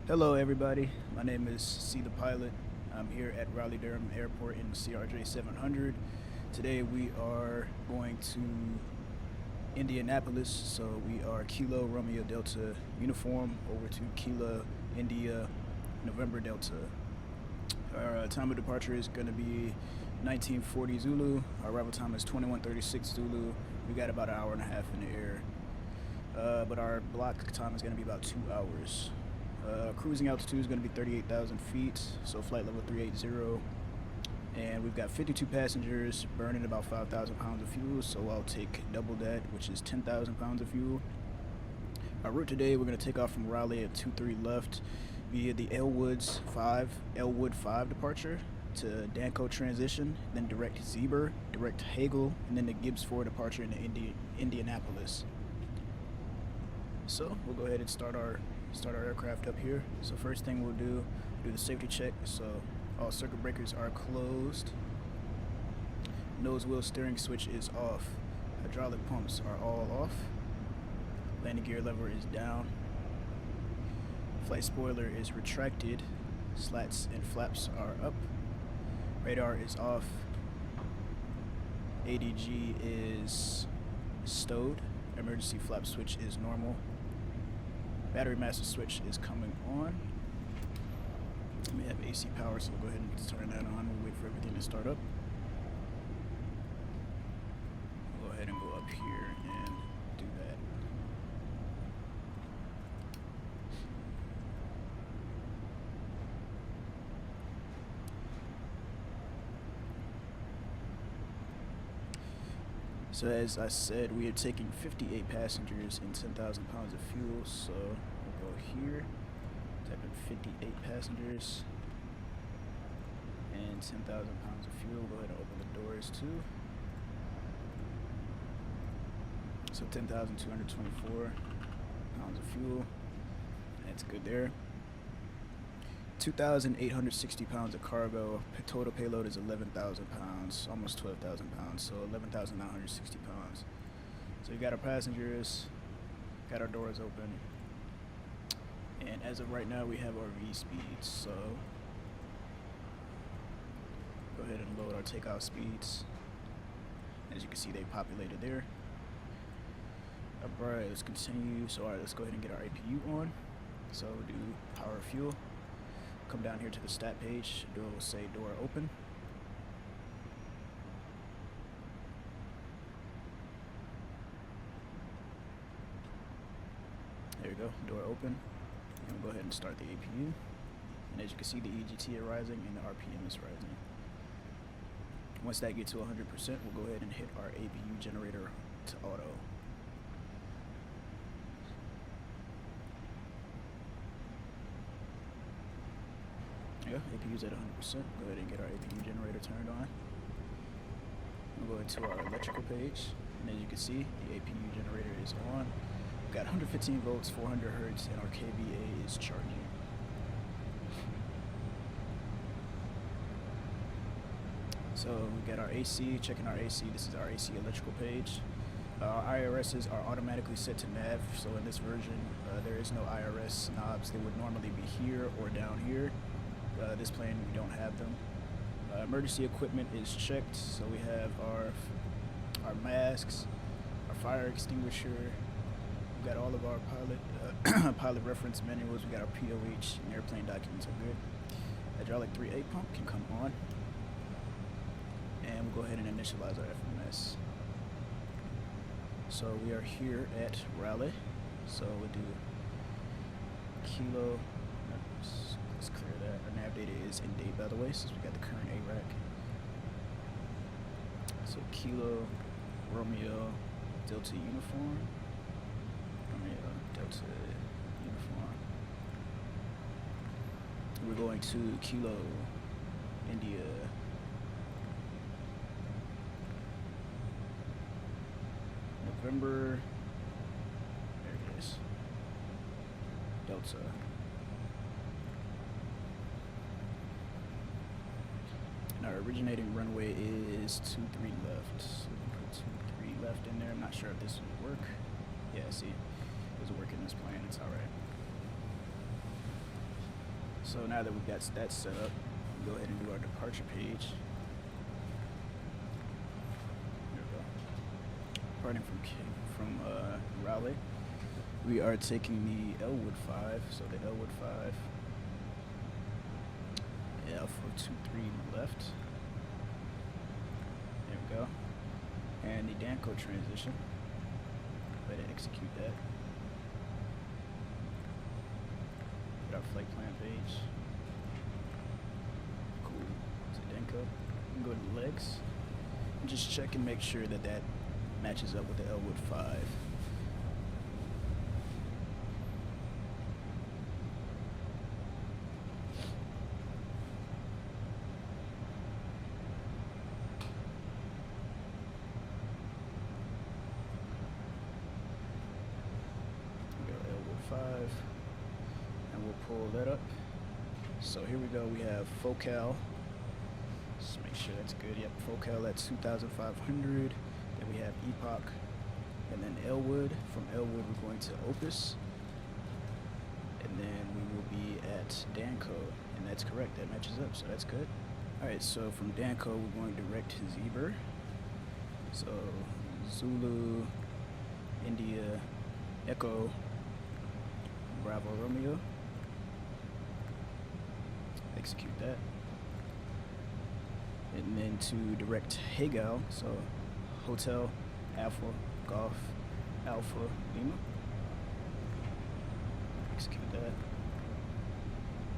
Hello everybody, my name is C the Pilot. I'm here at Raleigh-Durham Airport in the CRJ700. Today we are going to Indianapolis, so we are Kilo Romeo Delta uniform over to Kilo India November Delta. Our time of departure is going to be 1940 Zulu. Our arrival time is 2136 Zulu. We got about an hour and a half in the air, but our block time is going to be about 2 hours. Cruising altitude is going to be 38,000 feet, so flight level 380. And we've got 52 passengers burning about 5,000 pounds of fuel, so I'll take double that, which is 10,000 pounds of fuel. Our route today, we're going to take off from Raleigh at 23 left via the Elwood 5 departure to Danco transition, then direct Zeber, direct Hagel, and then the Gibbs 4 departure into Indianapolis. So we'll go ahead and start our aircraft up here. So first thing we'll do the safety check. So all circuit breakers are closed. Nose wheel steering switch is off. Hydraulic pumps are all off. Landing gear lever is down. Flight spoiler is retracted. Slats and flaps are up. Radar is off. ADG is stowed. Emergency flap switch is normal. Battery master switch is coming on. We have AC power, so we'll go ahead and turn that on. We'll wait for everything to start up. We'll go ahead and go up here and do that. So as I said, we are taking 58 passengers and 10,000 pounds of fuel, so we'll go here, type in 58 passengers and 10,000 pounds of fuel. Go ahead and open the doors too. So 10,224 pounds of fuel, that's good there. 2,860 pounds of cargo. Total payload is 11,000 pounds, almost 12,000 pounds, so 11,960 pounds. So we got our passengers, got our doors open, and as of right now we have our V speeds. So go ahead and load our takeoff speeds. As you can see, they populated there. Alright, let's continue. So alright, let's go ahead and get our APU on. So we'll do power fuel. Come down here to the stat page. It will say door open. There we go, door open. And we'll go ahead and start the APU. And as you can see, the EGT are rising and the RPM is rising. Once that gets to 100%, we'll go ahead and hit our APU generator to auto. Yeah, APU's at 100%. Go ahead and get our APU generator turned on. We'll go into our electrical page, and as you can see, the APU generator is on. We've got 115 volts, 400 hertz, and our KVA is charging. So we got our AC, checking our AC. This is our AC electrical page. Our IRSs are automatically set to nav, so in this version, there is no IRS knobs. They would normally be here or down here. This plane, we don't have them. Emergency equipment is checked, so we have our masks, our fire extinguisher. We've got all of our pilot reference manuals. We got our POH and airplane documents are good. Hydraulic 3A pump can come on, and we'll go ahead and initialize our FMS. So we are here at Raleigh. So we'll do Kilo. Let's clear that. Our nav data is in date, by the way, since we got the current ARAC. So Kilo Romeo Delta uniform. Romeo Delta uniform. We're going to Kilo India. November. There it is. Delta. Our originating runway is 23 left. So we can put 23 left in there. I'm not sure if this will work. Yeah, see, it doesn't work in this plane. It's all right. So now that we've got that set up, we'll go ahead and do our departure page. There we go. Departing from Raleigh, we are taking the Elwood 5. So the Elwood 5, Alpha 23 left. There we go. And the Danco transition. Go ahead and execute that. Get our flight plan page. Cool. So Danco. We can go to the legs and just check and make sure that that matches up with the Elwood 5. And we'll pull that up. So here we go. We have Focal. Just make sure that's good. Yep, Focal at 2,500. Then we have Epoch, and then Elwood. From Elwood, we're going to Opus, and then we will be at Danco, and that's correct. That matches up, so that's good. All right. So from Danco, we're going direct to Zebra. So Zulu, India, Echo, Bravo Romeo. Execute that. And then to direct Hagel, so Hotel, Alpha, Golf, Alpha, Lima. Execute that.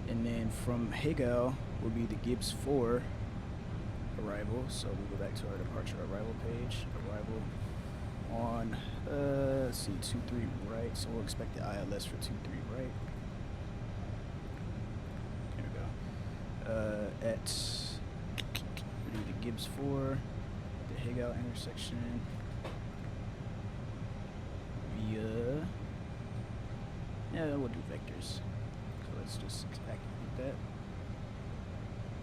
And then from Hagel will be the Gibbs 4 arrival. So we'll go back to our departure arrival page. Arrival on, let's see, 23 right. So we'll expect the ILS for 23 right. There we go. At the Gibbs 4, the Hagel intersection via, yeah, we'll do vectors. So let's just activate that.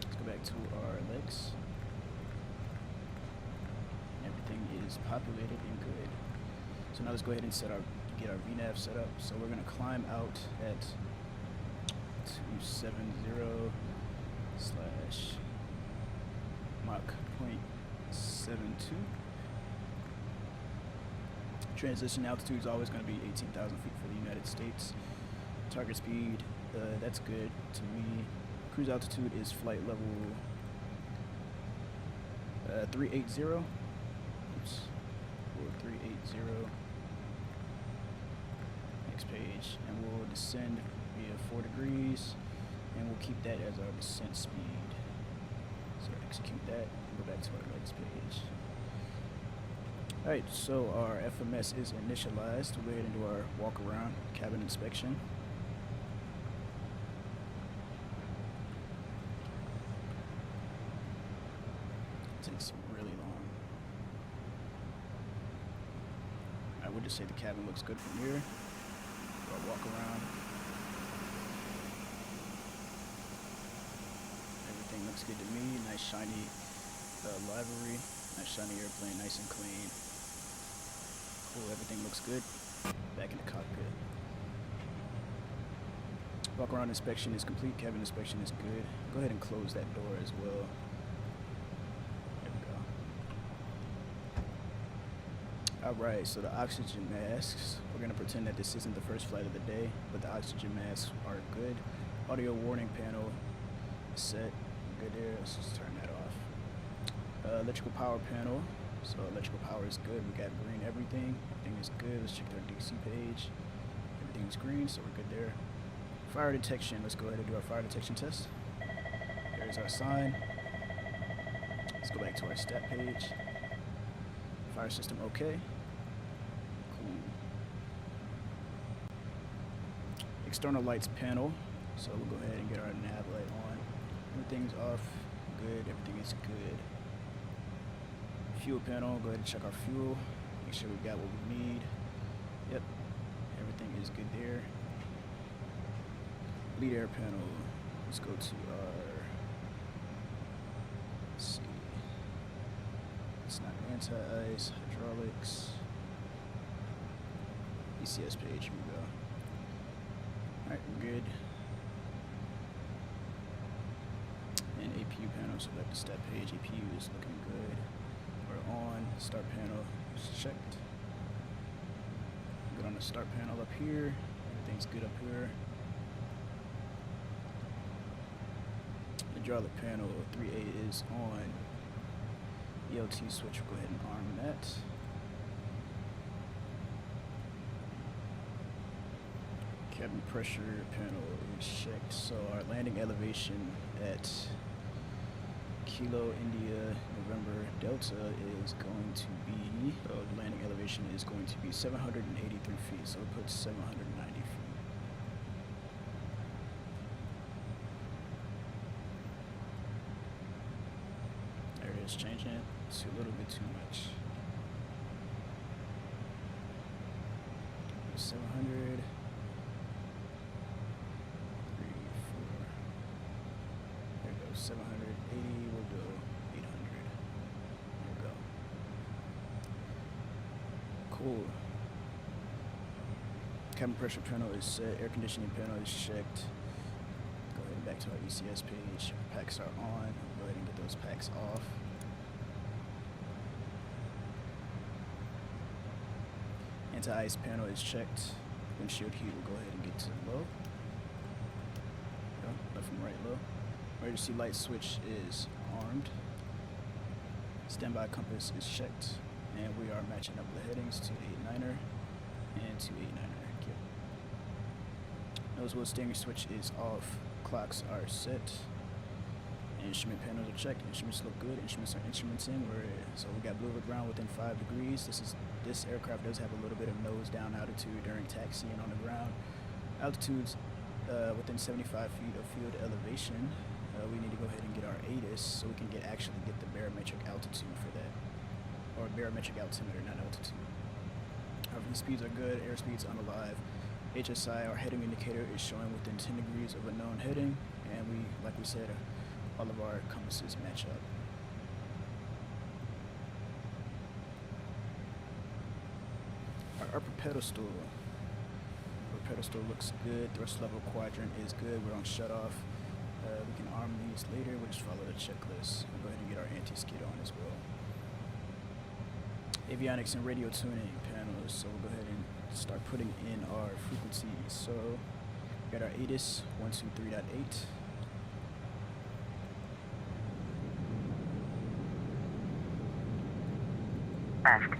Let's go back to our legs. Everything is populated and good. So now let's go ahead and get our VNAV set up. So we're gonna climb out at 270 slash Mach 0.72. Transition altitude is always gonna be 18,000 feet for the United States. Target speed, that's good to me. Cruise altitude is flight level 380. Oops. 380. Next page. And we'll descend via 4 degrees. And we'll keep that as our descent speed. So execute that and go back to our legs page. Alright, so our FMS is initialized. We'll go ahead and do our walk around cabin inspection. Takes really long. I would just say the cabin looks good from here. I'll walk around. Everything looks good to me. Nice shiny livery. Nice shiny airplane, nice and clean. Cool, everything looks good. Back in the cockpit. Walk around inspection is complete. Cabin inspection is good. Go ahead and close that door as well. Alright, so the oxygen masks, we're going to pretend that this isn't the first flight of the day, but the oxygen masks are good. Audio warning panel is set. Good there. Let's just turn that off. Electrical power panel. So electrical power is good. We got green everything. Everything is good. Let's check our DC page. Everything's green, so we're good there. Fire detection. Let's go ahead and do our fire detection test. There's our sign. Let's go back to our stat page. Fire system okay. Cool. External lights panel. So we'll go ahead and get our nav light on. Everything's off. Good. Everything is good. Fuel panel. Go ahead and check our fuel. Make sure we got what we need. Yep. Everything is good there. Lead air panel. Let's go to our, let's see. It's not anti-ice, hydraulics. ECS page, here we go. Alright, we're good. select the stat page. APU is looking good. We're on. Start panel is checked. Good on the start panel up here. Everything's good up here. Hydraulic panel 3A is on. ELT switch, we'll go ahead and arm that. Cabin pressure panel is checked. So our landing elevation at Kilo India November Delta is going to be, the landing elevation is going to be 783 feet. So we'll put 790 feet. There it is, changing it to a little bit too much. 700. There goes 780. We'll do 800. There we go. Cool. Cabin pressure panel is set. Air conditioning panel is checked. Go ahead and back to our ECS page. Packs are on. Go ahead and get those packs off. Anti-ice panel is checked. Windshield heat will go ahead and get to low. Left and right low. Emergency light switch is armed. Standby compass is checked. And we are matching up the headings to 89er and to 89er. Yep. Nose wheel steering switch is off. Clocks are set. Instrument panels are checked. Instruments look good. Instruments are instrumenting. So we got blue over brown within 5 degrees. This aircraft does have a little bit of nose down altitude during taxiing on the ground. Altitudes within 75 feet of field elevation. We need to go ahead and get our ATIS so we can actually get the barometric altitude for that, or barometric altimeter, not altitude. However, speeds are good. Airspeed's unalive. HSI, our heading indicator, is showing within 10 degrees of a known heading, and like we said, all of our compasses match up. Our upper pedestal looks good. Thrust level quadrant is good. We're on shutoff. We can arm these later. We'll just follow the checklist. We'll go ahead and get our anti-skid on as well. Avionics and radio tuning panels. So we'll go ahead and start putting in our frequencies. So we got our ATIS 123.8. Left.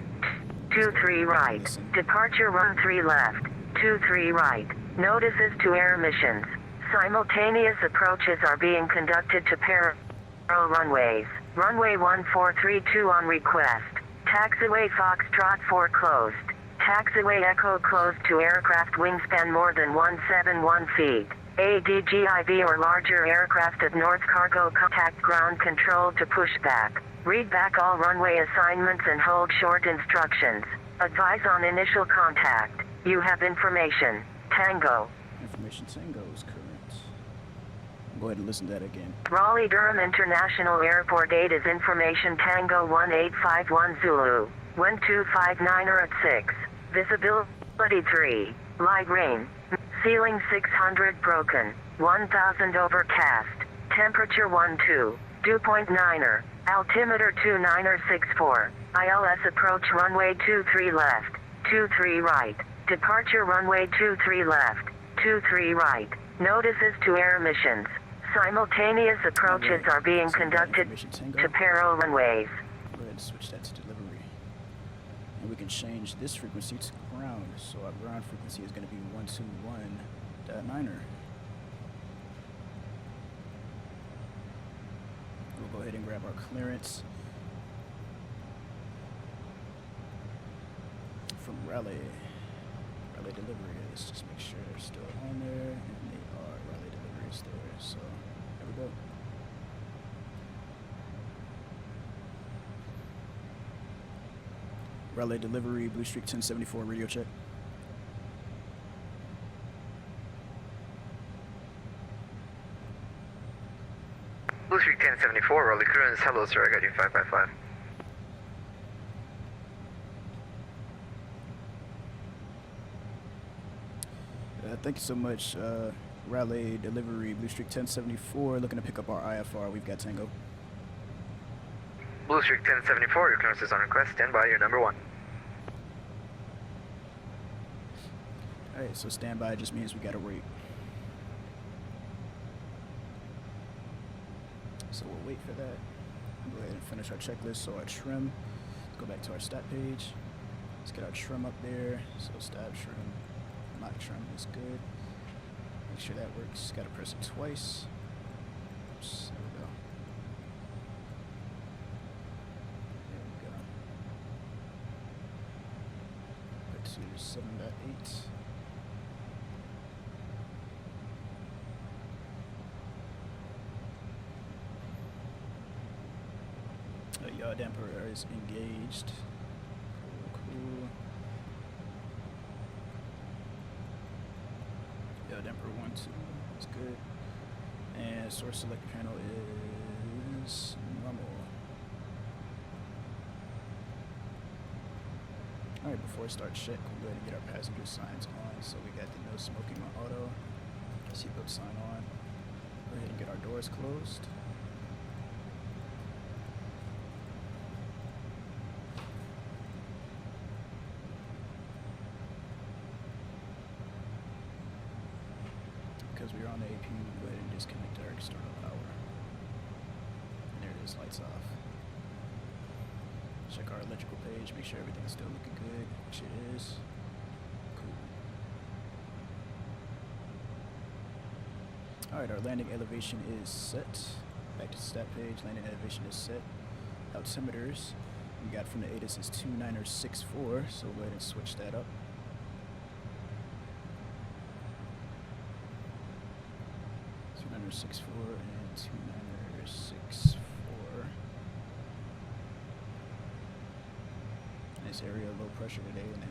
23 right. Listen. Departure run 3 left. 23 right. Notices to air missions. Simultaneous approaches are being conducted to parallel runways. Runway 1432 on request. Taxiway Foxtrot 4 closed. Taxiway Echo closed to aircraft wingspan more than 171 feet. ADGIV or larger aircraft of North Cargo contact ground control to push back. Read back all runway assignments and hold short instructions. Advise on initial contact. You have information. Tango. Information Tango is correct. Go ahead and listen to that again. Raleigh-Durham International Airport 8 is information Tango 1851 Zulu. Wind 259 or at 6. Visibility 3. Light rain. Ceiling 600 broken. 1000 overcast. Temperature 12. Dew point 9er. Altimeter 2964. ILS approach runway 23 left. 23 right. Departure runway 23 left. 23 right. Notices to air missions. Simultaneous approaches are being conducted to parallel runways. Go ahead and switch that to delivery. And we can change this frequency to ground. So our ground frequency is going to be 121.9er. We'll go ahead and grab our clearance from Raleigh delivery. Let's just make sure they're still on there, and they are. Raleigh delivery is there. So there we go. Raleigh delivery, Blue Streak 1074 radio check. Blue Streak 1074, Raleigh clearance. Hello, sir. I got you 555. Thank you so much, Raleigh delivery, Blue Streak 1074. Looking to pick up our IFR. We've got Tango. Blue Streak 1074, your clearance is on request. Stand by, your number 1. Alright, so standby just means we gotta wait. So we'll wait for that. Go ahead and finish our checklist. So our trim, let's go back to our stat page. Let's get our trim up there. So stab trim, mock trim is good. Make sure that works. Gotta press it twice. Oops, there we go. There we go. Put to 7.8. Yaw damper is engaged. Cool. Yaw damper 1, 2. That's good. And source select panel is normal. Alright, before I start check, we'll go ahead and get our passenger signs on. So we got the no smoking on auto. Seatbelt sign on. Go ahead and get our doors closed. Because we're on the AP, we'll go ahead and disconnect our external power. And there it is, lights off. Check our electrical page, make sure everything's still looking good, which it is. Cool. Alright, our landing elevation is set. Back to the stat page, landing elevation is set. Altimeters, we got from the ATIS is 2964, so we'll go ahead and switch that up. 2964 and 2964. Nice area of low pressure today, isn't it?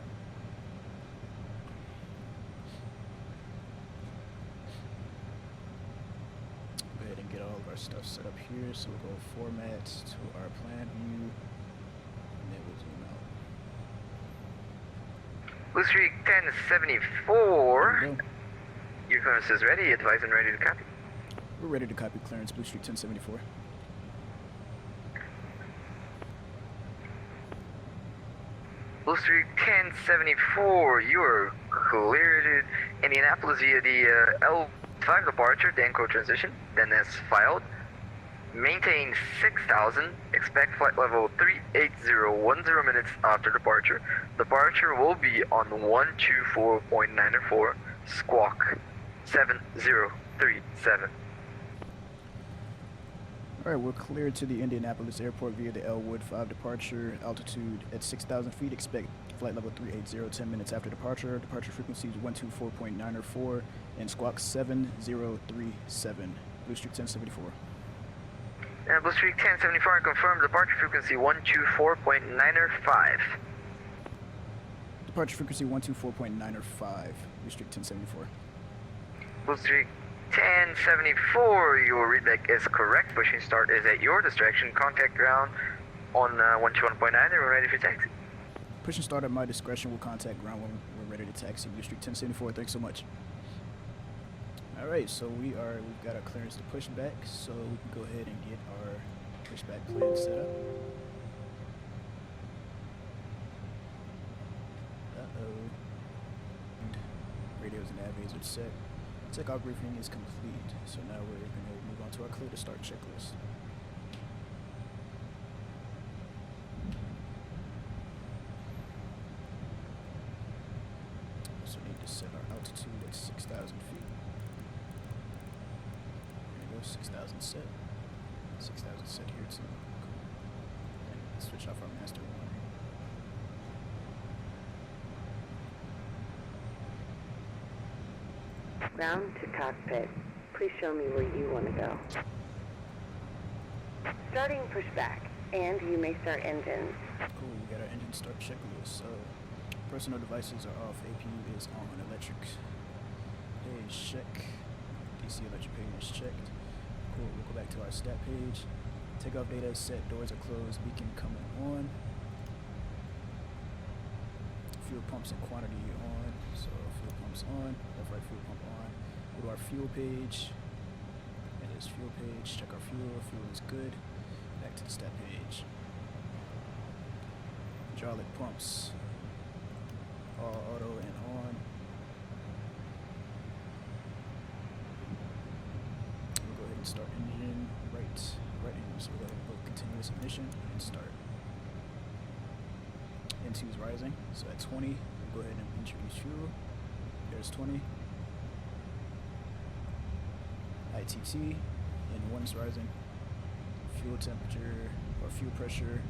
Go ahead and get all of our stuff set up here. So we'll go format to our plan view, and then we'll zoom out. Blue Streak 1074. Your clearance is ready. Advise and ready to copy. We're ready to copy clearance, Blue Streak 1074. Blue Streak 1074, you are cleared to Indianapolis via the L5 departure, Danco transition, then as filed. Maintain 6,000, expect flight level 38010 minutes after departure. Departure will be on 124.904, squawk 7037. Alright, we're cleared to the Indianapolis airport via the Elwood 5 departure. Altitude at 6,000 feet. Expect flight level 380 10 minutes after departure. Departure frequency is 124.904 and squawk 7037. Blue Streak 1074. And Blue Streak 1074, confirm departure frequency 124.905. Departure frequency 124.905. Blue Streak 1074. Blue Streak 1074, your readback is correct. Pushing start is at your discretion. Contact ground on 121.9 and we're ready for taxi. Push and start at my discretion. We'll contact ground when we're ready to taxi. Blue Streak 1074. Thanks so much. Alright, so we've got our clearance to push back, so we can go ahead and get our pushback plan set up. Radios and navigators are set. Takeoff briefing is complete, so now we're going to move on to our clear to start checklist. So we need to set our altitude at 6,000 feet. There we go, 6,000 set. 6,000 set here too. Cool. And switch off our master one. Ground to cockpit. Please show me where you want to go. Starting pushback, and you may start engines. Cool, we got our engine start checklist. So, personal devices are off, APU is on, electric page check, DC electric page is checked. Cool, we'll go back to our stat page. Takeoff data is set, doors are closed, beacon coming on. Fuel pumps and quantity on, so fuel pumps on, left right fuel pump on. Go to our fuel page, that is fuel page, check our fuel is good. Back to the stat page. hydraulic pumps. All auto and on. We'll go ahead and start engine right engine. So we'll go ahead and put continuous ignition and start. N2 is rising, so at 20, we'll go ahead and introduce fuel. There's 20. ITT, N1 is rising. Fuel temperature, or fuel pressure,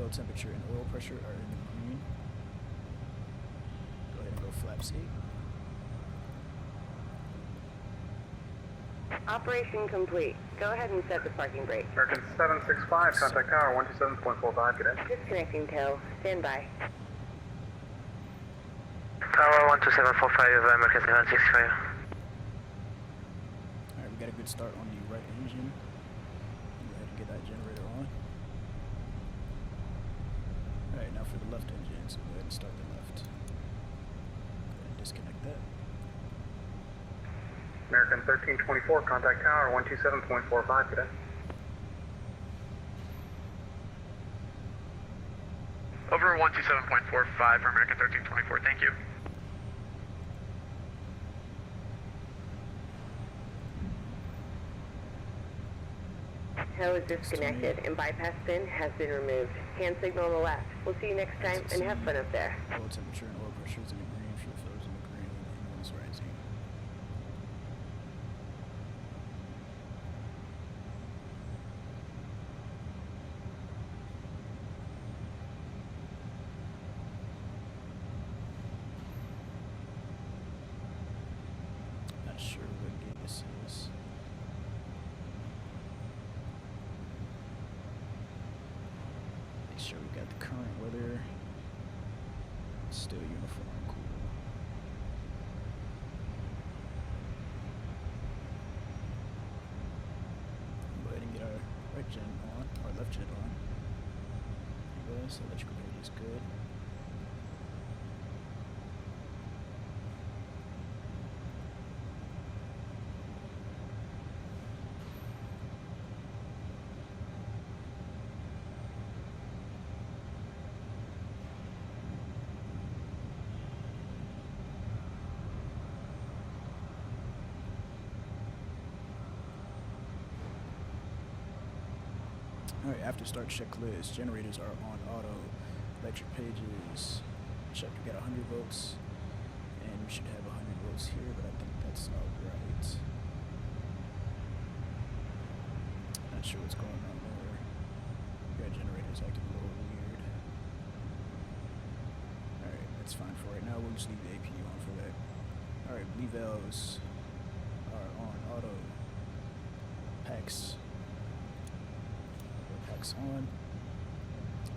oil temperature, and oil pressure are in the green. Go ahead and go flaps 8. Operation complete. Go ahead and set the parking brake. American 765, contact tower 127.45, cadet. Disconnecting tow. Stand by. Tower 12745, American 765. Alright, we got a good start on the right engine. Go ahead and get that generator on. Alright, now for the left engine, so go ahead and start the left. Go ahead and disconnect that. American 1324, contact tower 127.45, cadet. Over 127.45 for American 1324, thank you. Tow is disconnected and bypass pin has been removed. Hand signal on the left. We'll see you next time and have fun up there. Oil temperature and oil pressure is in the green, fuel flow is in the green, and N1 is rising. Not sure what gate this is. Make sure we got the current weather. Still uniform, cool. Go ahead and get our right gen on, or left gen on. There it goes, electrical page is good. Alright, after start checklist, generators are on auto, electric pages, check, we got 100 volts, and we should have 100 volts here, but I think that's not right. Not sure what's going on there. Yeah, generators acting a little weird. Alright, that's fine for right now, we'll just leave the APU on for that. Alright, bleed valves are on auto, packs. On.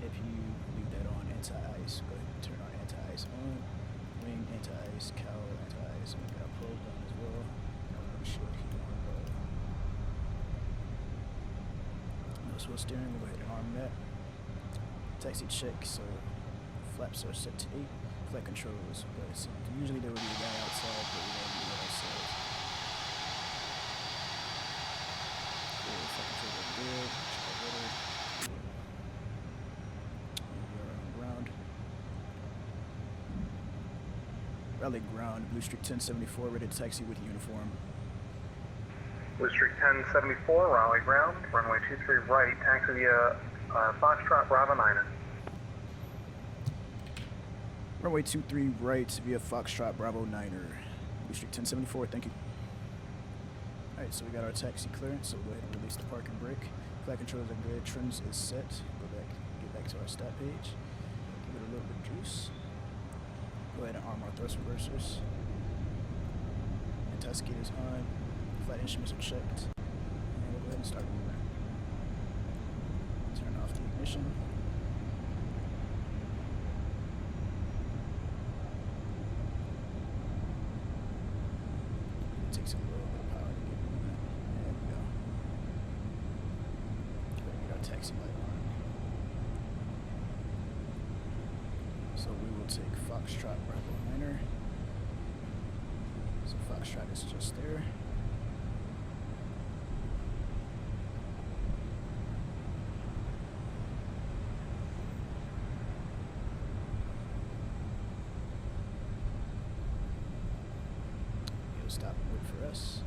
If you leave that on, anti-ice, go ahead and turn on anti-ice on. Wing, anti-ice, cowl, anti-ice, and we got probe on as well. Windshield heat on low. No swivel steering, we'll go ahead and arm that. Taxi check, so flaps are set to 8. Flight controls, but usually there would be a guy outside, but we don't do that ourselves. Good, flight controls are good. Rally ground, Blue Streak 1074, ready to taxi with uniform. Blue Streak 1074, rally ground, runway 23 right, taxi via Foxtrot Bravo 9er. Runway 23 right via Foxtrot Bravo 9er. Blue Streak 1074, thank you. Alright, so we got our taxi clearance, so we'll go ahead and release the park and brake. Flight controls are good, trims is set. Get back to our stat page. Give it a little bit of juice. Go ahead and arm our thrust reversers. Anti-skid is on. Flight instruments are checked. And we'll go ahead and start moving. Turn off the ignition. It takes a little bit of power to get moving. There we go. Go ahead and get our taxi light on. So we will take Foxtrot Bravo 9er. So Foxtrot is just there. to stop and wait for us.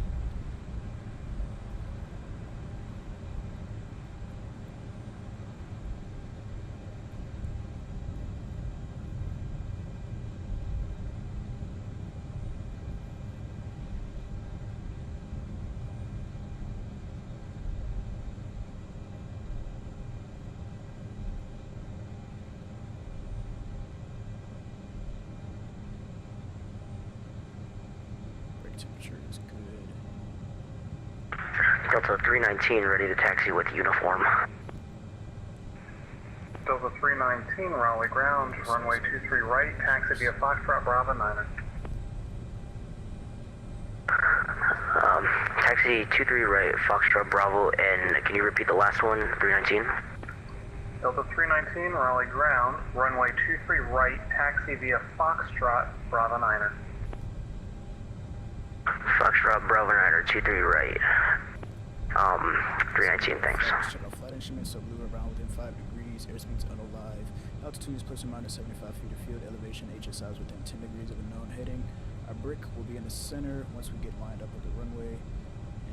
Temperature is good. Delta 319 ready to taxi with uniform. Delta 319, Raleigh ground, runway 23 right, taxi via Foxtrot Bravo 9er. Taxi 23 right, Foxtrot Bravo, and can you repeat the last one, 319? Delta 319, Raleigh ground, runway 23 right, taxi via Foxtrot Bravo 9er. Foxtrot Bravo 9er, 23 right. 319, thanks. Shut off flight instruments, so blue around within 5 degrees, airspeed's unalive. Altitude is plus or minus 75 feet of field elevation, HSI is within 10 degrees of a known heading. Our brick will be in the center once we get lined up with the runway.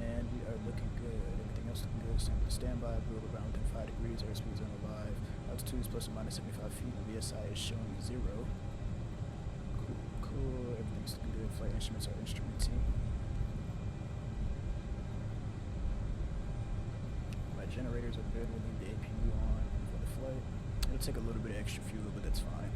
And we are looking good. Everything else looking good. Same with the standby. Blue around within 5 degrees, airspeed is unalive. Altitude is plus or minus 75 feet, VSI is showing 0. Cool. Everything's looking good. Flight instruments are instrumenting. My generators are good. We'll leave the APU on for the flight. It'll take a little bit of extra fuel, but that's fine.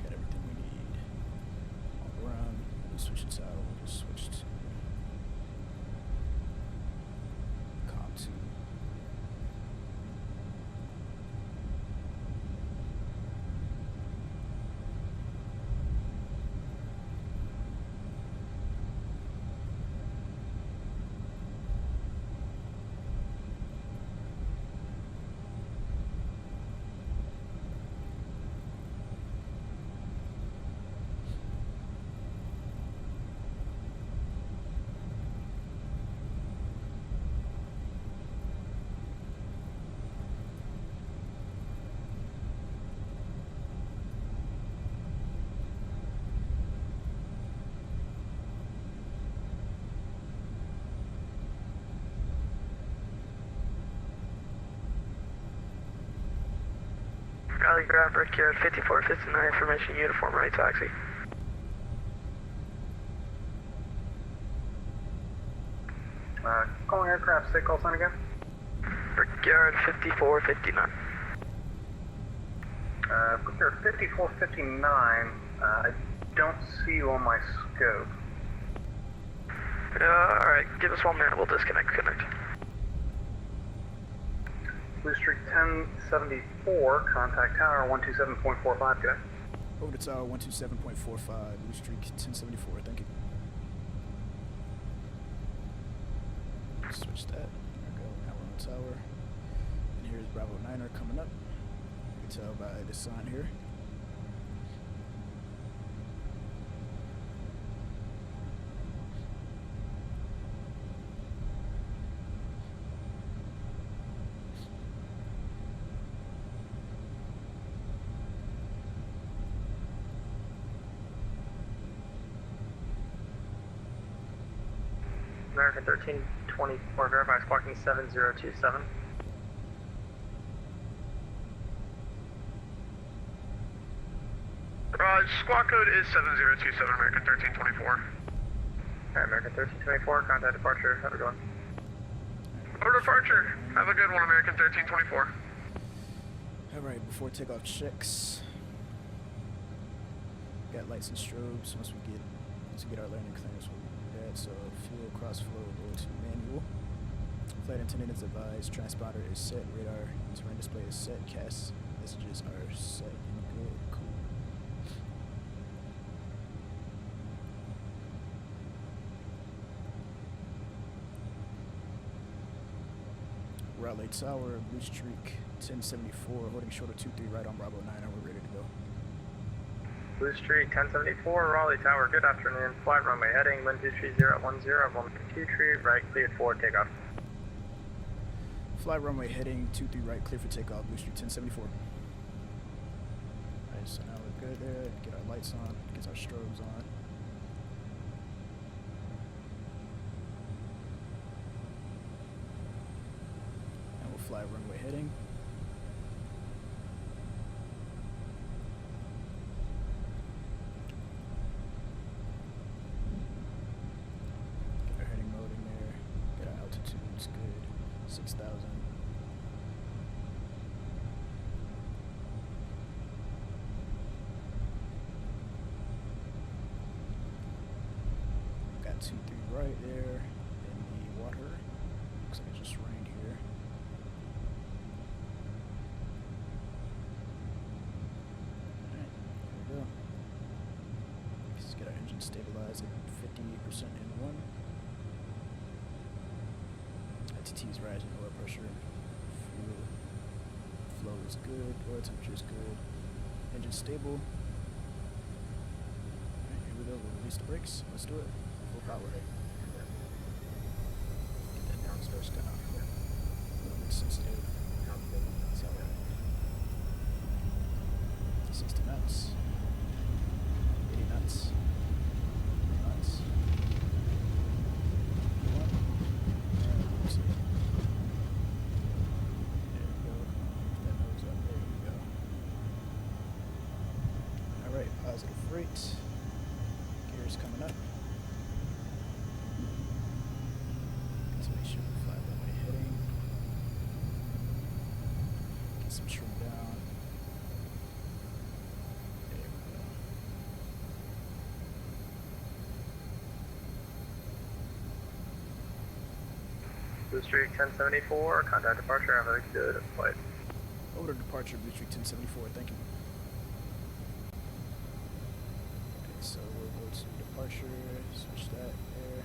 Got everything we need. All around. We'll switch it out. We'll just switch to COM 2. Raleigh ground, Brickyard 5459, information uniform right taxi. Calling aircraft, state call sign again. Brickyard 5459. Brickyard 5459, I don't see you on my scope. Alright, give us 1 minute, we'll disconnect, connect. Blue Streak 1074, contact tower 127.45, good day. Over to tower 127.45, Blue Streak 1074, thank you. Switch that. There we go. Now we're on the tower. And here's Bravo 9er coming up. You can tell by the sign here. American 1324, verify squawking 7027. Squawk code is 7027, American 1324. Alright, American 1324, contact departure, have a good one. Over departure, have a good one, American 1324. Alright, before takeoff checks. Got lights and strobes. Once we get our landing clearance, we'll do that. So fuel cross flow, go to manual. Flight attendant is advised, transponder is set, radar terrain display is set, CAS messages are set and good, cool. Raleigh Tower, Blue Streak, 1074, holding shoulder 23 right on Bravo 9, and we're ready to go. Blue Streak 1074, Raleigh Tower, good afternoon. Flight runway heading, wind 23010, 123 right, cleared for takeoff. Fly runway heading 23 right, clear for takeoff, Blue Streak 1074. Alright, so now we're good there. Get our lights on, get our strobes on. And we'll fly runway heading. Get our heading mode in there. Get our altitude, it's good. 6,000. Got 2-3 right there in the water. Looks like it just rained here. Alright, here we go. Let's get our engine stabilized at 50% in 1. ITT is rising, oil pressure, fuel flow is good, oil temperature is good, engine stable. Alright, here we go, we'll release the brakes, let's do it, full power. Get that downstairs down, a little bit sensitive, it's alright. 60 knots, 80 knots, 90 knots. Positive freight. Gears coming up. To make sure we fly runway heading. Get some trim down. There we go. Blue Streak 1074, contact departure, have a good flight. Over to departure, Blue Streak 1074, thank you. So we'll go to departure, switch that there.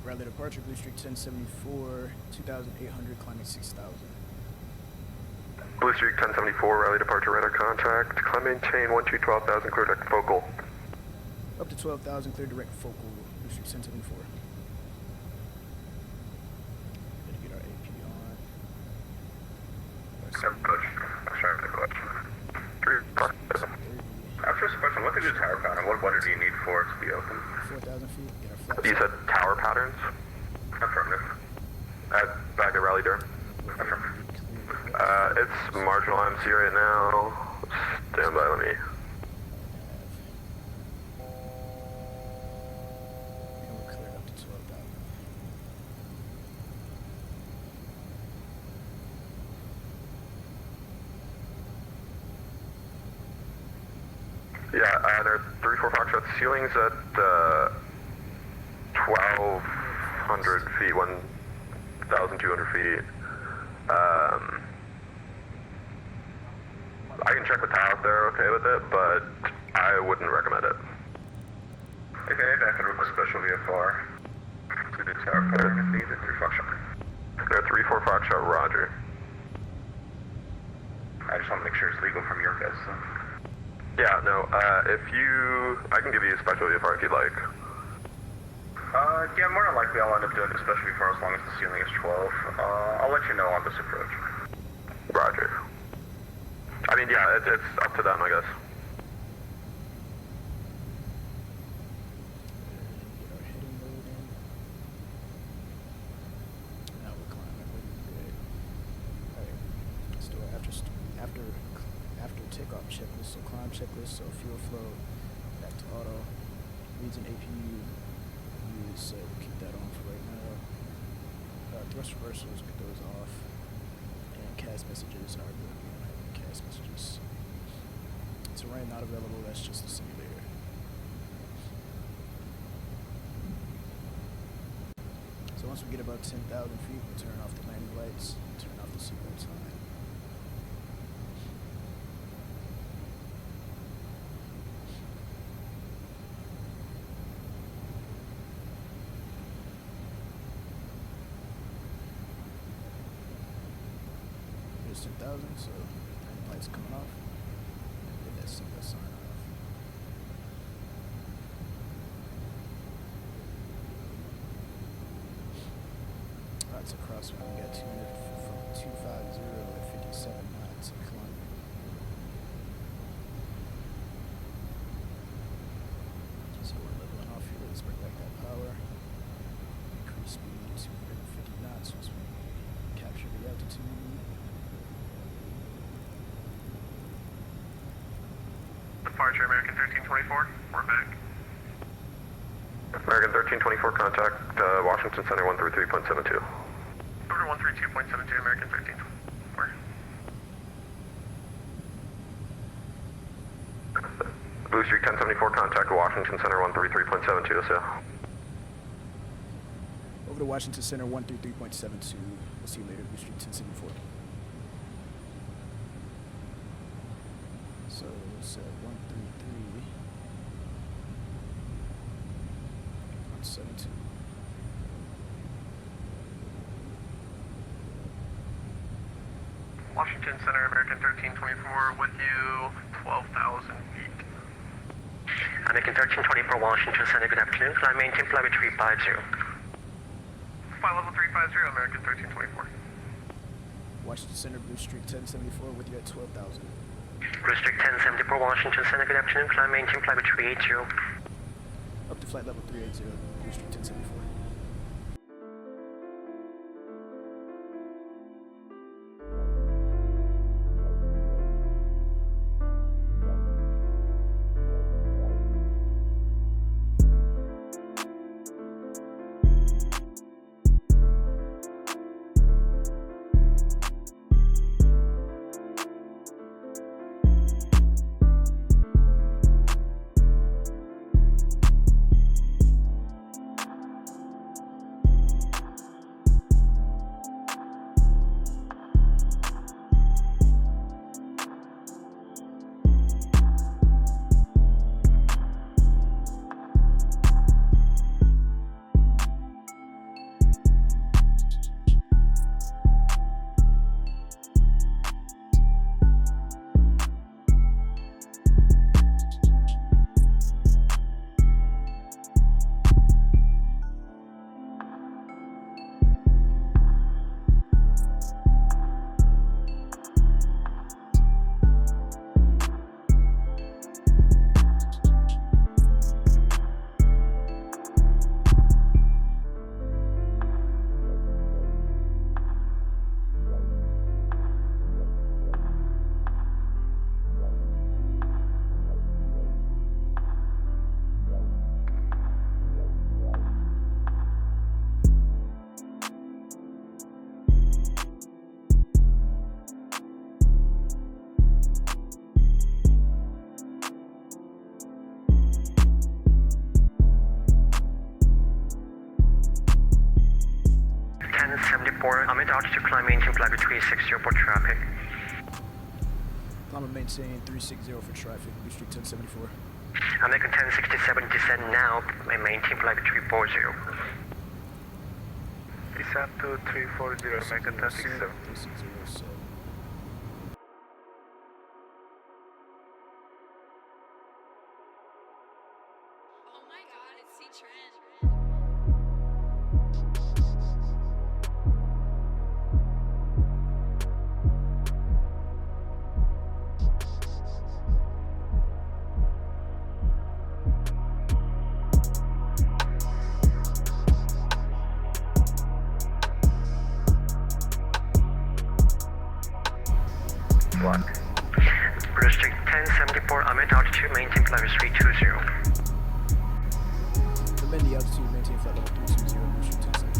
Raleigh departure, Blue Streak 1074, 2,800, climbing 6,000. Blue Streak 1074, Raleigh departure, radar contact. Climb maintain 12,000, clear direct focal. Up to 12,000, clear direct focal, Blue Streak 1074. Gonna get our AP on. Coach. I'm sorry for the coach. After this question, look at your tower pattern. What do you need for it to be open? 4,000 feet, get our flaps. You said tower patterns? Affirmative. Back at Raleigh Durham. Affirmative. It's marginal MC right now. Stand by, let me. And we're cleared up to 12,000. Yeah, there are 3-4 Foxtrot ceilings at 1,200 feet, 1,200 feet. I can check with Tao if they're okay with it, but I wouldn't recommend it. Okay, I can request special VFR to the tower pattern if needed, 3 Foxtrot. There are 3-4 Foxtrot, roger. I just want to make sure it's legal from your guys, so. Yeah, no, I can give you a special VFR if you'd like. Yeah, more than likely I'll end up doing a special VFR as long as the ceiling is 12. I'll let you know on this approach. Roger. I mean, yeah, it's up to them, I guess. Get our heading mode in. Now we're climbing, we're good. Alright, let's do it after takeoff checklist. So climb checklist, so fuel flow, back to auto, reads an APU, so we'll keep that on for right now. Thrust reversals, get those off, and CAS messages are good. We don't have any CAS messages. Terrain not available, that's just a simulator. So once we get about 10,000 feet, we'll turn off the landing lights, turn off the seatbelt sign. Here's 10,000, so landing lights coming off. Get that seatbelt sign off. It's a crosswind. We got 250 at 57 knots climbing. So we're leveling off here. Let's bring back that power. Increase speed to 250 knots once we capture the altitude. Departure American 1324. We're back. American 1324, contact Washington Center 133.72. Order 132.72, American 1324. Blue Streak 1074, contact Washington Center 133.72, so. Over to Washington Center 133.72. We'll see you later, Blue Street 1074. So it's 133.72. Washington Center, American 1324, with you, 12,000 feet. American 1324, Washington Center, good afternoon. Climb maintain flight 350. Flight level 350, American 1324. Washington Center, Blue Streak 1074 with you at 12,000. Blue Streak 1074, Washington Center, good afternoon. Climb maintain flight 380. Up to flight level 380, Blue Streak 1074. I'm at altitude, climb maintain flight 360 for traffic. Climb and maintain 360 for traffic, Blue Streak 1074. American 1067 descend now and maintain flight 340. Descent to 340, American 1067. 3607. Oh my god, it's C-Trend. What? Blue Streak 1074, I'm at altitude, maintain flight 320. Amend the altitude, maintain flight level 320, Blue Streak 1074.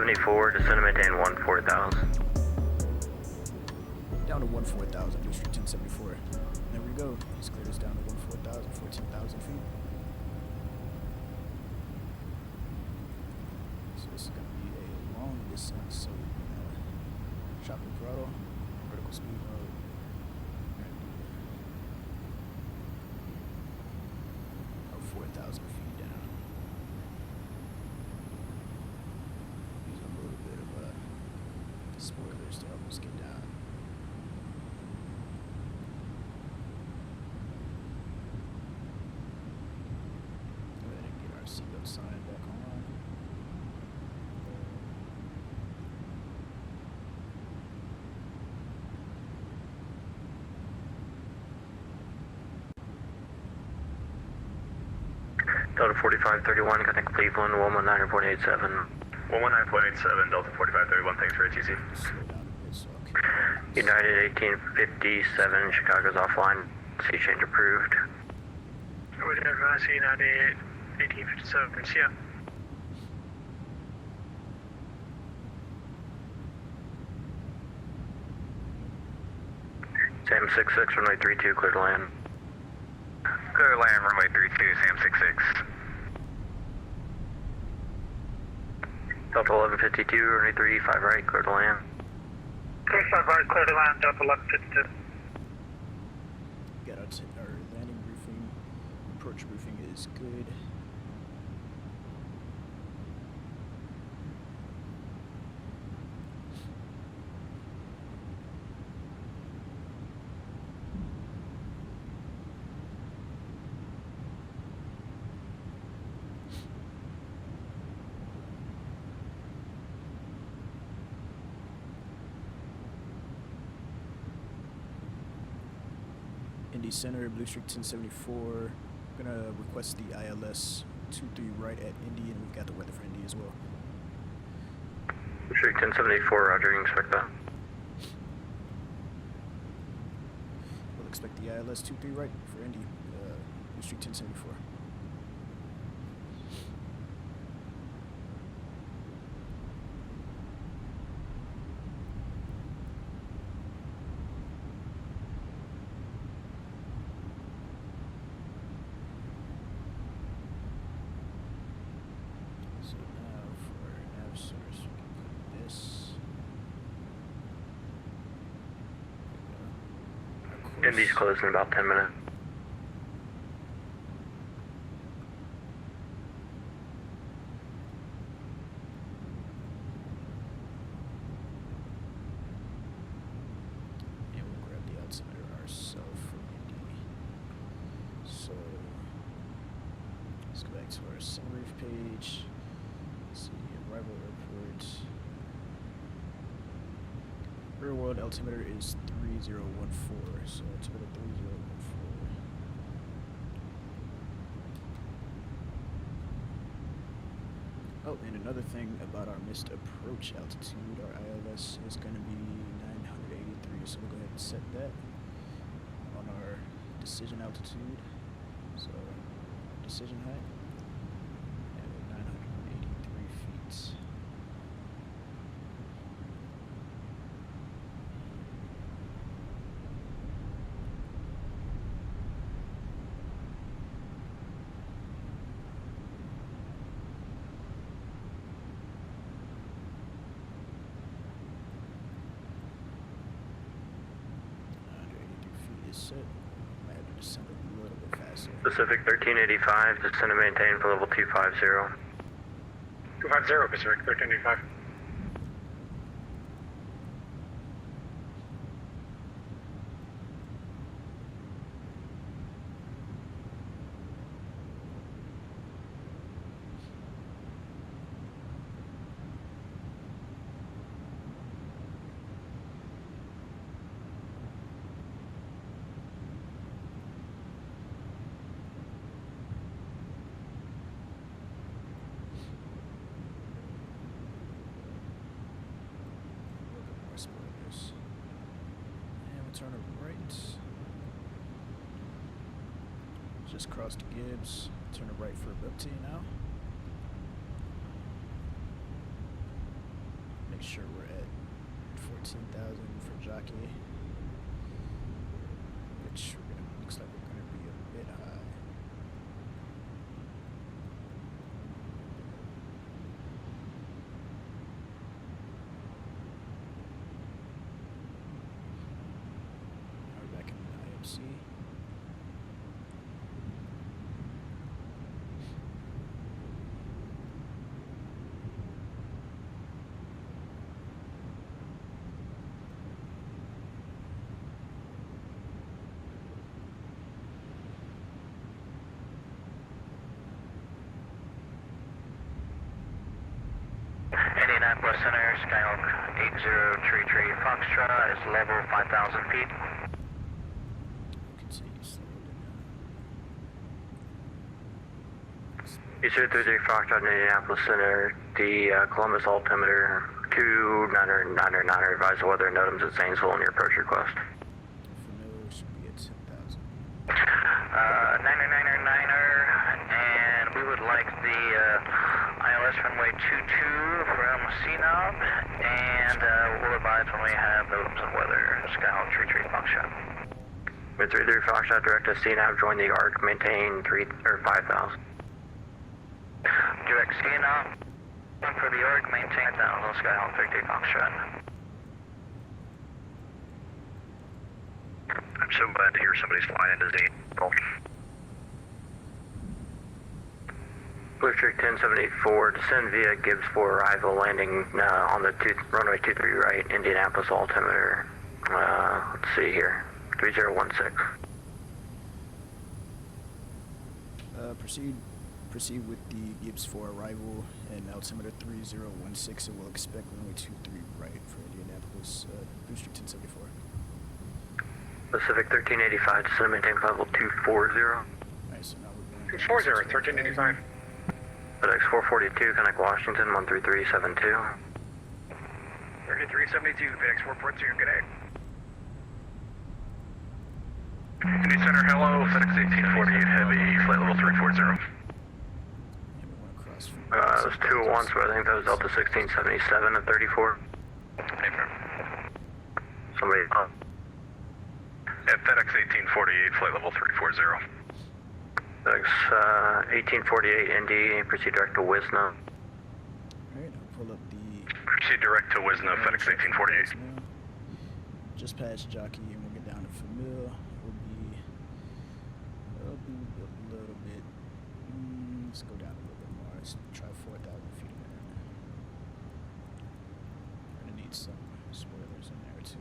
1074, descend and maintain 14,000. Down to 14,000, District 1074. There we go. He's cleared us down to 14,000 feet. So this is going to be a long descent. So chop the throttle, vertical speed mode. About 4,000 feet down. Use a little bit of spoilers to help us get down. Seatbelt sign back on. Delta 4531, connect Cleveland, 119.87. 119.87, Delta 4531, thanks for ATC. Slow down a bit so I'll keep United 1857, Chicago's offline. Sea change approved. Would advise United 1857, see ya. Sam 66, runway 32, clear to land. Clear to land, runway 32, Sam 66. Delta 1152, runway 35 right, clear to land. 35 right, clear to land, Delta 1152. Got our landing briefing, approach briefing is good. Indy Center, Blue Streak 1074. Gonna request the ILS 23 right at Indy, and we've got the weather for Indy as well. Blue Streak 1074, roger, you can expect that. We'll expect the ILS 23 right for Indy, Blue Streak 1074. So now for our nav source, we can put this. There we go. Indy's closed in about 10 minutes. And we'll grab the altimeter ourselves from Indy. So let's go back to our sunroof page. Let's see, arrival airport. Real world altimeter is 3014, so altimeter 3014. Oh, and another thing about our missed approach altitude, our ILS is going to be 983, so we'll go ahead and set that on our decision altitude. So, decision height, and 983 feet. Set. Might have to descend a little bit faster. Pacific 1385, descend and maintain for level 250. 250, Pacific 1385. More spoilers. And we'll turn it right. Just crossed Gibbs. Turn it right for Bupty now. sure we're at 14,000 for jockey, which looks like we're going to be a bit high. Now we're back in the IMC. Indianapolis Center, Skyhawk 8033 Foxtrot is level 5,000 feet. Continue slowly now. 8033 Foxtrot, Indianapolis Center, the Columbus altimeter 2999 advise the weather and NOTAMs at Zanesville on your approach request. Familiar should be at 10,000. 9999er, and we would like the ILS runway 22 from CNOB, and we'll advise when we have NOTAMs and weather. Skyhawk 33 Foxtrot. With 33 Foxtrot, direct to CNAV, join the ARC, maintain 5,000. Direct CNOB for the ARC, maintain 1,000, Skyhawk 33 Foxtrot. I'm so glad to hear somebody's flying into Zanesville. Blue Streak 1074, descend via Gibbs for arrival, landing on the runway 23 right, Indianapolis altimeter. Let's see here, 3016. Proceed with the Gibbs for arrival and altimeter 3016, and we'll expect runway 23 right for Indianapolis, Blue Streak 1074. Pacific 1385, descend maintain level 240. Alright, so now we're going 240, 1385. FedEx 442, connect Washington 13372. 3372, FedEx 442, good day. Indy Center, hello, FedEx 1848 Heavy, flight level 340. and we want to cross from It was 201, so I think that was Delta 1677 at 34. Somebody, At FedEx 1848, flight level 340. FedEx 1848 Indy, proceed direct to Wisna. Alright, I'll pull up the Proceed direct to Wisna, FedEx 1848. just past jockey, and we'll get down to Famil. It'll be a little bit. Let's go down a little bit more. Let's try 4,000 feet a minute. We're gonna need some spoilers in there too.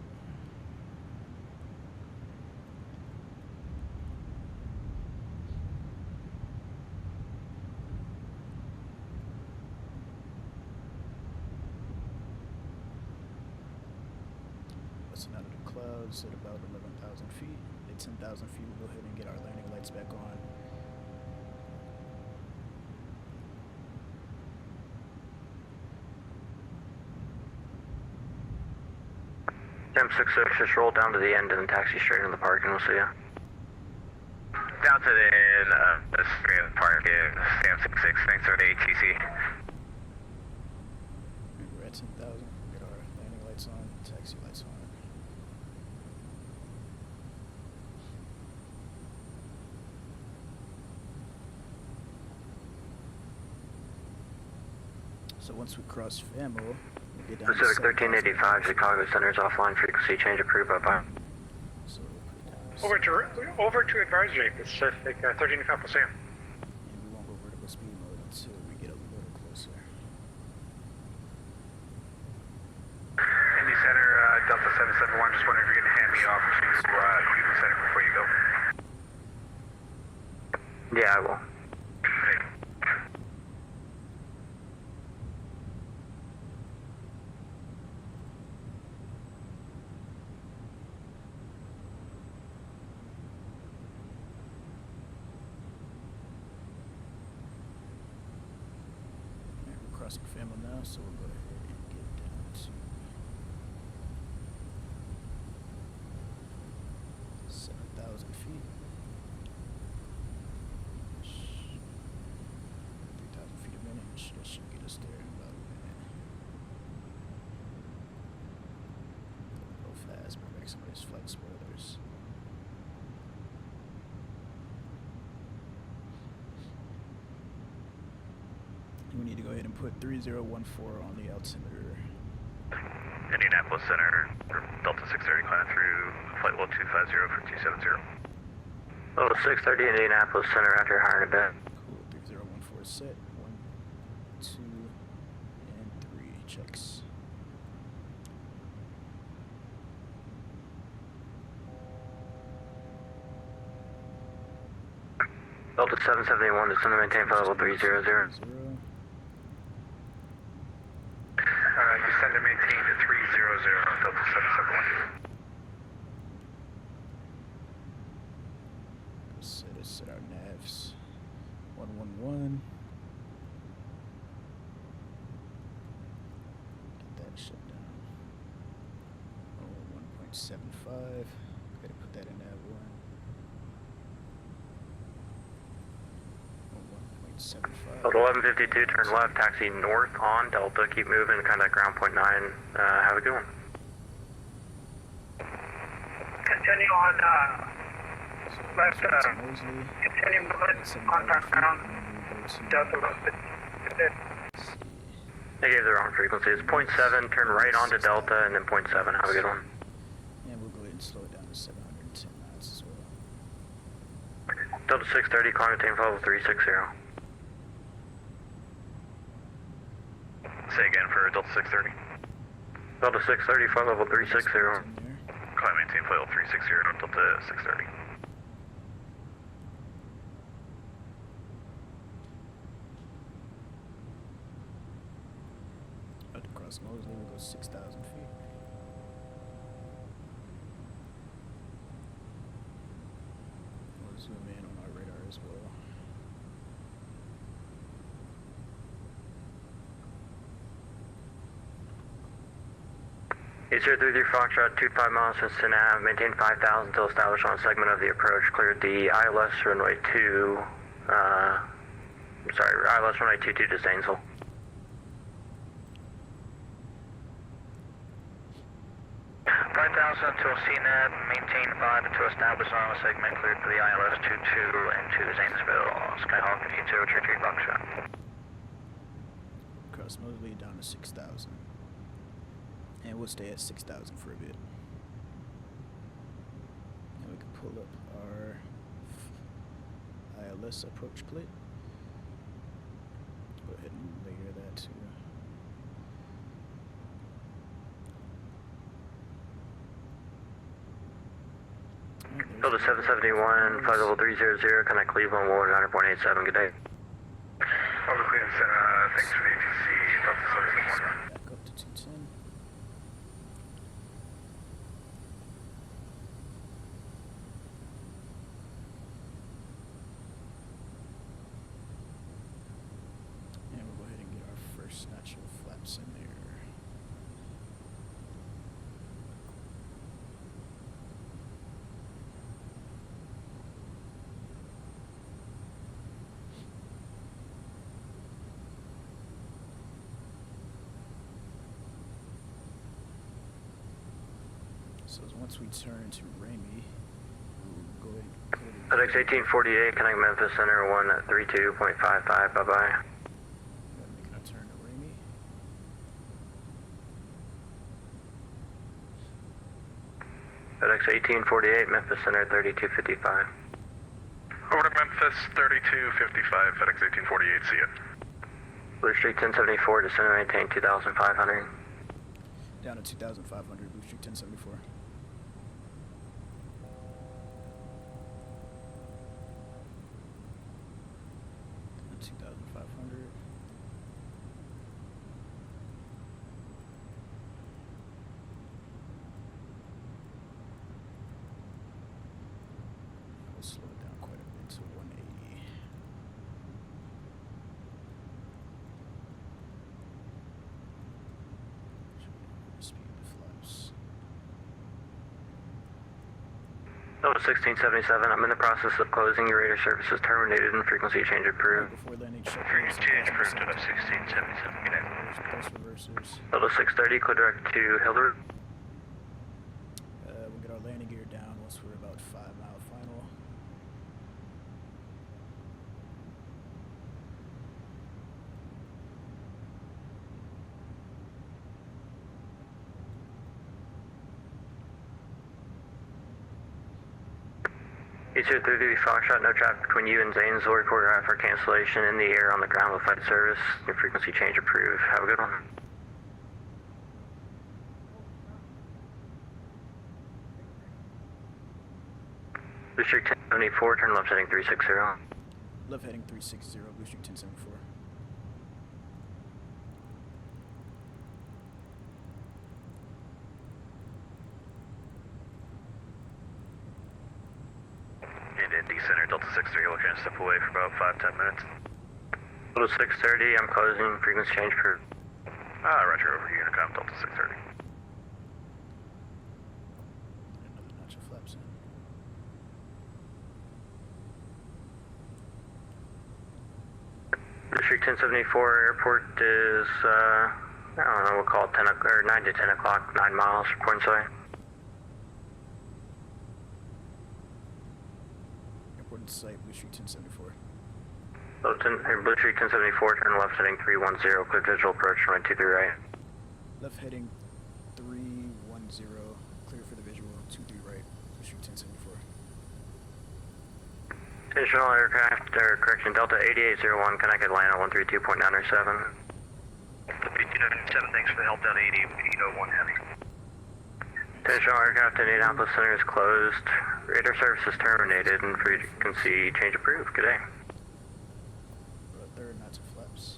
Busting out of the clouds at about 11,000 feet. At 10,000 feet, we'll go ahead and get our landing lights back on. M66, just roll down to the end and then taxi straight into the park and we'll see you. Down to the end, straight in the park in Sam 66, thanks for the ATC. We're at 10,000. Get our landing lights on, taxi lights on. So once we cross Famo, we'll get down Pacific to 1385, Chicago Center's offline frequency change approved by Bob. So we'll put it down to Over to advisory, Pacific 1385, we'll see you. and we won't go vertical speed mode until we get a little closer. Indy Center, Delta 771, just wondering if you're going to hand me off to Cleveland Center before you go. Yeah, I will. Okay. Alright, we're crossing Famo now, so we'll go ahead and get down to 7,000 feet. 3,000 feet a minute. That should get us there in about a minute. flight spoilers. We need to go ahead and put 3014 on the altimeter. Indianapolis Center, Delta 630 climbing through flight level 250 for 270. Level 630 Indianapolis Center after hiring a bit. Cool, 3014 is set. 1, 2, and 3 checks. Delta 771 descend to maintain flight level 300. Descend to maintain to 300, Delta 771. Set our navs. 111. Get that shut down. 1.75. Gotta put that in nav 1. 1.75. Delta 1152, turn left, taxi north on Delta, keep moving, contact ground point 9, have a good one. Continue on, left, continue moving, contact ground, Delta 1152. They gave the wrong frequency, it's 0.7, turn right onto Delta, and then 0.7, have a good one. And we'll go ahead and slow it down to 710 knots as well. Delta 630, climb maintain flight level 360. Say again for Delta 630. Delta 630, flight level 360. Climb maintain flight level 360, Delta 630. About to cross Mosley, we'll go 6,000 feet. We'll zoom in on our radar as well. Easter 33 Foxtrot, 25 miles since Nav, maintain 5,000 until established on a segment of the approach. Cleared the ILS runway 2, ILS runway 22 to Zanesville. Until CNAB, maintain 5 until established on a segment cleared for the ILS 22 into Zanesville. Skyhawk 8033 Foxtrot. Cross Mosley down to 6,000. And we'll stay at 6,000 for a bit. And we can pull up our ILS approach plate. Go ahead and layer that too. Delta 771, flight level 300, connect Cleveland, Ward 100.87, good day. Over Cleveland Center, thanks for the ATC, Delta 771. Back up to 210. And we'll go ahead and get our first natural flaps in there. So once we turn to Ramey, we'll go ahead and FedEx 1848, connect Memphis Center 132.55, bye-bye. making our turn to Ramey. FedEx 1848, Memphis Center 3255. Over to Memphis, 3255, FedEx 1848, see ya. Blue Street 1074, descend and maintain 2,500. Down to 2,500, Blue Street 1074. Down to 2,500. We'll slow it down quite a bit to 180. Speed the flaps. Delta 1677, I'm in the process of closing. Your radar service is terminated and frequency change approved. Before landing, check Frequency change approved to 1677, good day. Close reversers. Delta 630, clear direct to Hillary. We'll get our landing E233 Foxtrot, no traffic between you and Zanesville. Report for cancellation in the air on the ground with flight service. Your frequency change approved. Have a good one. Blue Streak 1074, turn left heading 360. Left heading 360, Blue Streak 1074. Indy Center, Delta 63, looking to step away for about 5-10 minutes. Little 630, I'm closing, frequency change for... Roger, over Unicom, Delta 630. Another notch of flaps in. District 1074 airport is, I don't know, we'll call it 10 or 9 to 10 o'clock, 9 miles from Queensway. Airport in sight, Blue Streak 1074. Blue Streak 1074, turn left heading 310, clear visual approach, runway 23 right. Left heading 310, clear for the visual, 23 right, Blue Streak 1074. Additional aircraft, or correction, Delta 8801, connect Atlanta 132.907. Delta 8297, thanks for the help down 8801 heavy. Additional aircraft in Indianapolis Center is closed. Radar service is terminated and frequency change approved. Good day. Third knots of flaps.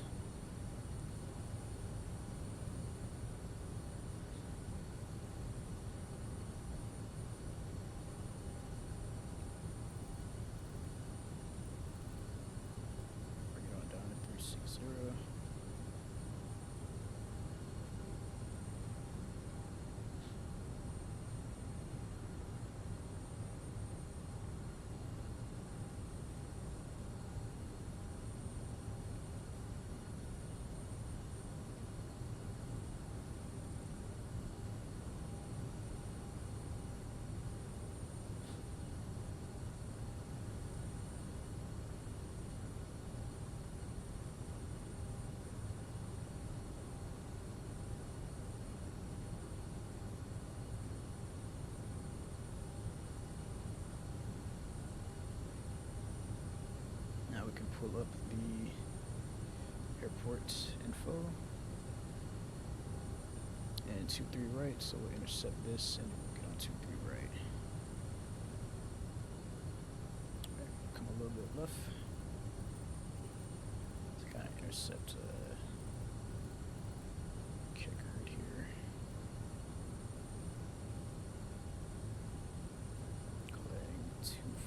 Bring it on down to 360. Now we can pull up the airport info and 23 right, so we'll intercept this and we'll get on 23 right. Alright, come a little bit left. Let's kind of intercept kicker right here. Heading 245.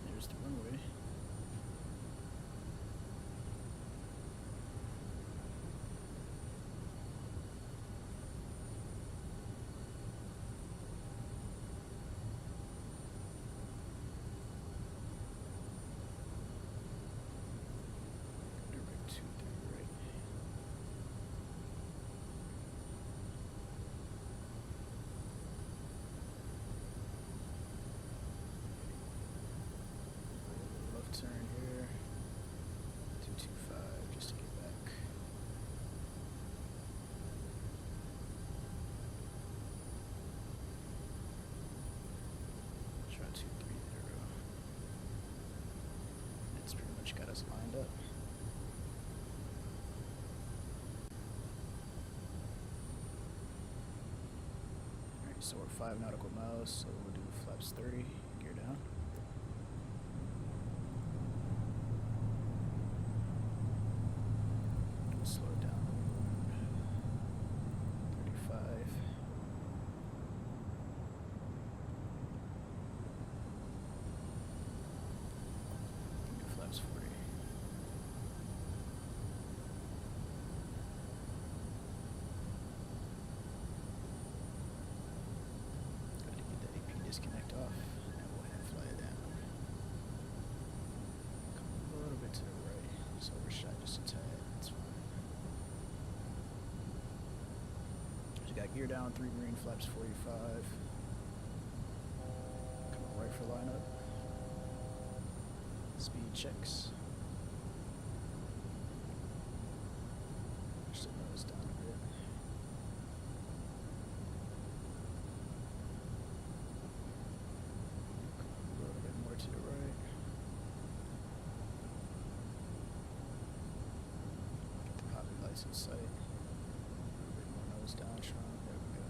There's the runway. Direct 23 right. Left turn here. 225 just to get back. Try 230. That's pretty much got us lined up. Alright, so we're 5 nautical miles, so we'll do flaps 30, gear down. Slow it down. 35. Do flaps 40. Got to get that AP disconnect off, and we'll hand fly it down. Come a little bit to the right, so overshot just a tad. That's fine. Just gotta Gear down, 3 green, flaps 45. Come on, right for lineup. Speed checks. Just nose down a bit. A little bit more to the right. Get the poppy lights in sight. A little bit more nose down, Sean. There we go.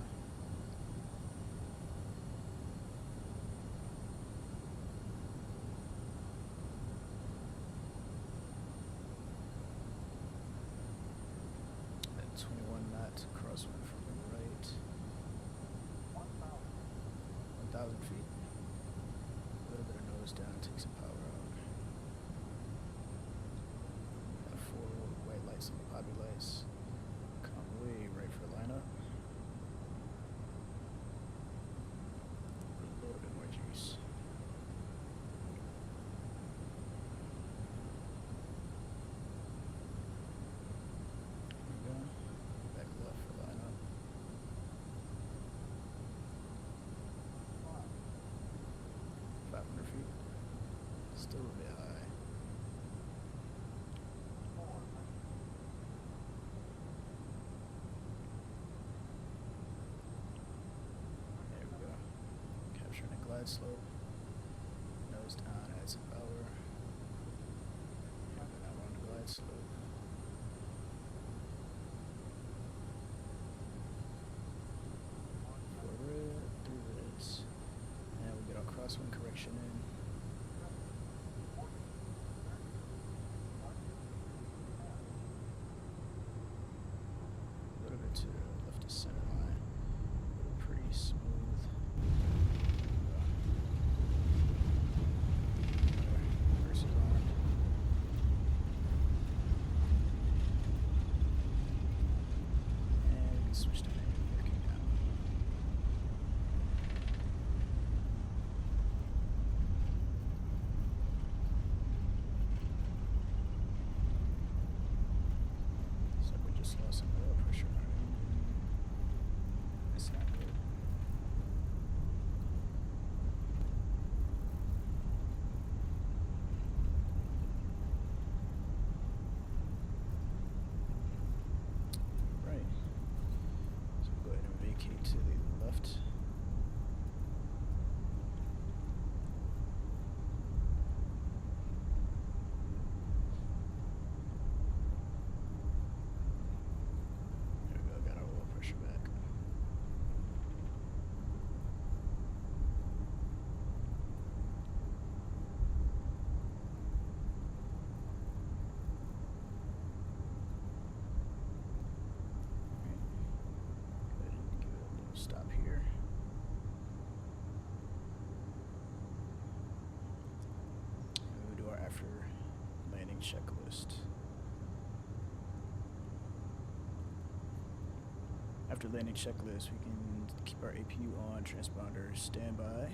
At 21 knot, crosswind from the right. 1,000 feet. A little bit of nose down, take some power out. Got 4 white lights on the poppy lights. Come way right for lineup. A little bit more juice. There we go. Back left for lineup. 500 feet. Still a bit high. There we go. Capturing a glide slope. Nose down, add some power. And now we're on the glide slope. Four red, 3 reds. And we get our crosswind correction in. A little bit to the left of center line. Pretty smooth. Versus armed. And we can switch to manual working now. Looks like we just lost some oil pressure. That's not good. Right. So we'll go ahead and vacate to the left. There we go, got our oil pressure back. Go ahead and give it a little stop here. And we'll do our after landing checklist. After landing checklist, we can keep our APU on, transponder standby.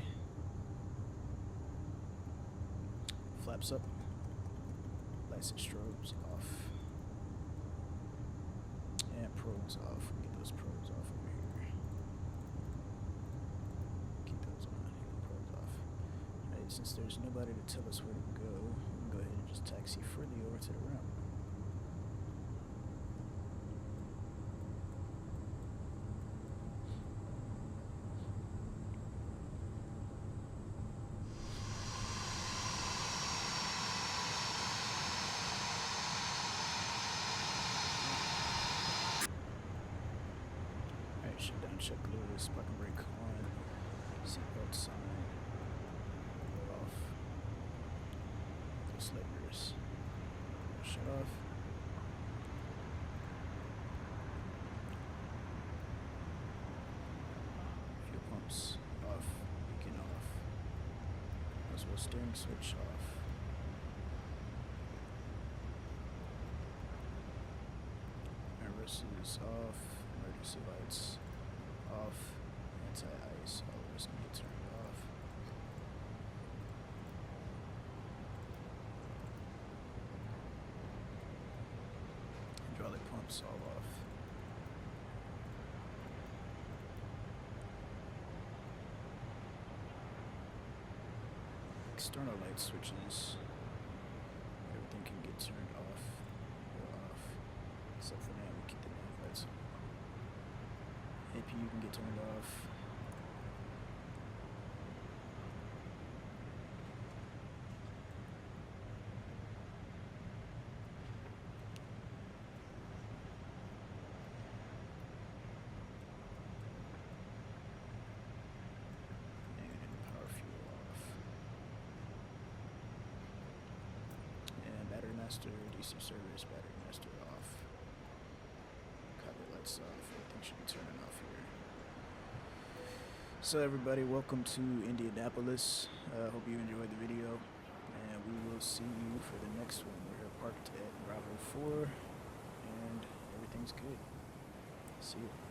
Flaps up. Lights and strobes off. And probes off. We get those probes off over here. Keep those on. Keep the probes off. Alright, since there's nobody to tell us where to go, we can go ahead and just taxi freely over to the route. Alright, shutdown checklist, parking brake on, seatbelt sign, off, those slippers, shut off. Fuel pumps off, beacon off, as well steering switch off. Reverses off, emergency lights off, anti-ice, all of this can be turned off. Hydraulic pumps all off. external light switches, everything can get turned off or off, except for now we keep the nav lights on. APU can get turned off. Master, DC servers, battery master off. Cover lights off. Everything should be turning off here. So everybody, welcome to Indianapolis. Hope you enjoyed the video, and we will see you for the next one. We're parked at Bravo 4, and everything's good. See you.